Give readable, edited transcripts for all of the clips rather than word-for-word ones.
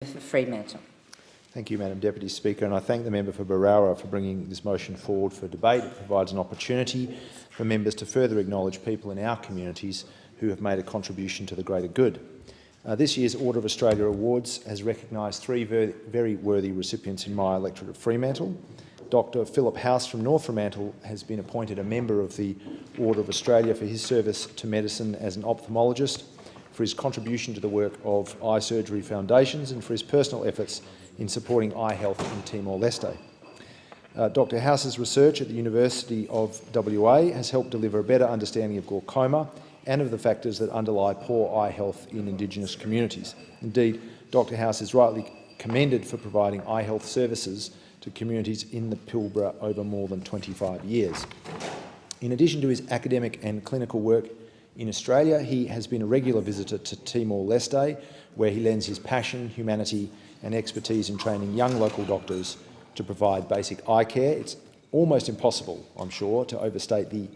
For Fremantle. Thank you, Madam Deputy Speaker, and I thank the member for Berowra for bringing this motion forward for debate. It provides an opportunity for members to further acknowledge people in our communities who have made a contribution to the greater good. This year's Order of Australia Awards has recognised three very worthy recipients in my electorate of Fremantle. Dr Philip House from North Fremantle has been appointed a member of the Order of Australia for his service to medicine as an ophthalmologist, for his contribution to the work of eye surgery foundations and for his personal efforts in supporting eye health in Timor-Leste. Dr House's research at the University of WA has helped deliver a better understanding of glaucoma and of the factors that underlie poor eye health in Indigenous communities. Indeed, Dr House is rightly commended for providing eye health services to communities in the Pilbara over more than 25 years. In addition to his academic and clinical work in Australia, he has been a regular visitor to Timor-Leste, where he lends his passion, humanity and expertise in training young local doctors to provide basic eye care. It's almost impossible, I'm sure, to overstate the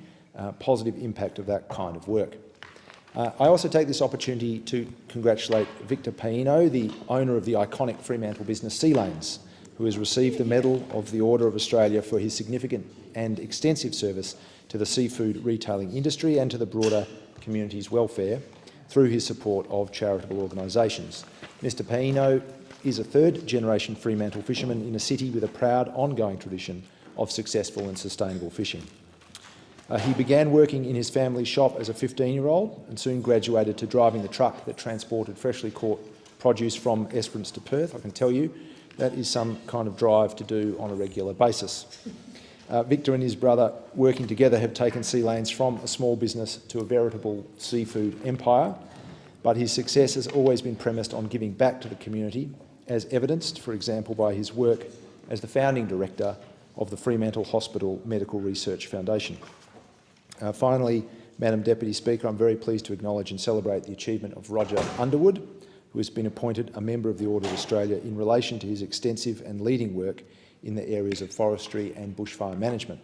positive impact of that kind of work. I also take this opportunity to congratulate Victor Paino, the owner of the iconic Fremantle business Sea Lanes, who has received the Medal of the Order of Australia for his significant and extensive service to the seafood retailing industry and to the broader community's welfare through his support of charitable organisations. Mr Paino is a third-generation Fremantle fisherman in a city with a proud ongoing tradition of successful and sustainable fishing. He began working in his family's shop as a 15-year-old and soon graduated to driving the truck that transported freshly caught produce from Esperance to Perth. I can tell you that is some kind of drive to do on a regular basis. Victor and his brother, working together, have taken Sea Lanes from a small business to a veritable seafood empire, but his success has always been premised on giving back to the community, as evidenced, for example, by his work as the founding director of the Fremantle Hospital Medical Research Foundation. Finally, Madam Deputy Speaker, I'm very pleased to acknowledge and celebrate the achievement of Roger Underwood, who has been appointed a member of the Order of Australia in relation to his extensive and leading work in the areas of forestry and bushfire management.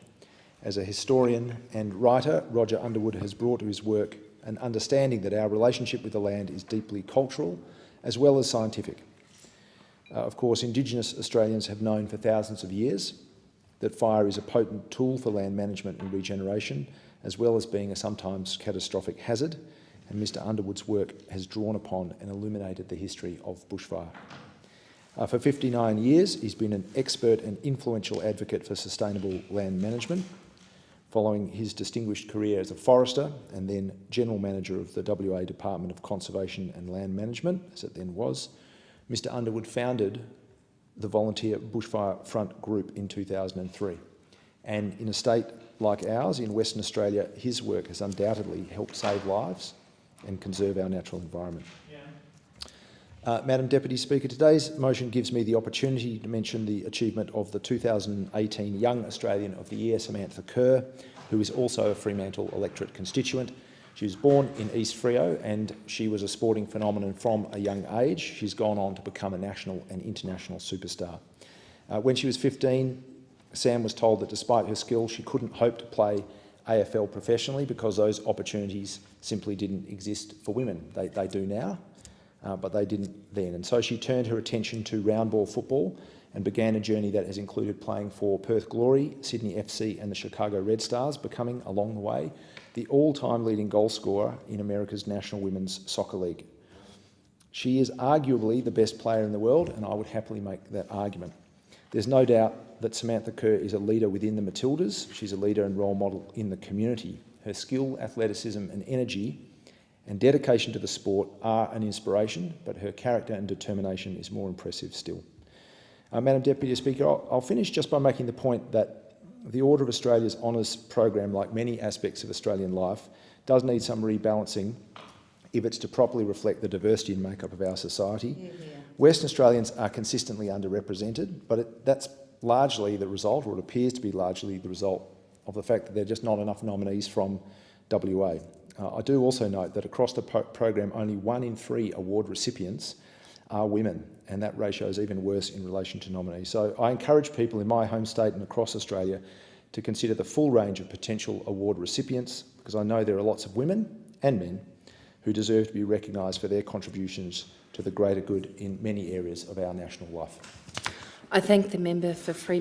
As a historian and writer, Roger Underwood has brought to his work an understanding that our relationship with the land is deeply cultural as well as scientific. Of course, Indigenous Australians have known for thousands of years that fire is a potent tool for land management and regeneration, as well as being a sometimes catastrophic hazard, and Mr Underwood's work has drawn upon and illuminated the history of bushfire. For 59 years, he's been an expert and influential advocate for sustainable land management. Following his distinguished career as a forester and then General Manager of the WA Department of Conservation and Land Management, as it then was, Mr Underwood founded the Volunteer Bushfire Front Group in 2003. And in a state like ours, in Western Australia, his work has undoubtedly helped save lives and conserve our natural environment. Madam Deputy Speaker, today's motion gives me the opportunity to mention the achievement of the 2018 Young Australian of the Year, Samantha Kerr, who is also a Fremantle electorate constituent. She was born in East Freo and she was a sporting phenomenon from a young age. She's gone on to become a national and international superstar. When she was 15, Sam was told that despite her skills, she couldn't hope to play AFL professionally because those opportunities simply didn't exist for women. They do now. But they didn't then. And so she turned her attention to round ball football and began a journey that has included playing for Perth Glory, Sydney FC and the Chicago Red Stars, becoming, along the way, the all-time leading goal scorer in America's National Women's Soccer League. She is arguably the best player in the world, and I would happily make that argument. There's no doubt that Samantha Kerr is a leader within the Matildas. She's a leader and role model in the community. Her skill, athleticism and energy and dedication to the sport are an inspiration, but her character and determination is more impressive still. Madam Deputy Speaker, I'll finish just by making the point that the Order of Australia's Honours program, like many aspects of Australian life, does need some rebalancing if it's to properly reflect the diversity and makeup of our society. Western Australians are consistently underrepresented, but that's largely the result, or it appears to be largely the result, of the fact that there are just not enough nominees from WA. I do also note that across the program, only 1 in 3 award recipients are women, and that ratio is even worse in relation to nominees. So I encourage people in my home state and across Australia to consider the full range of potential award recipients, because I know there are lots of women and men who deserve to be recognised for their contributions to the greater good in many areas of our national life. I thank the member for Freeman.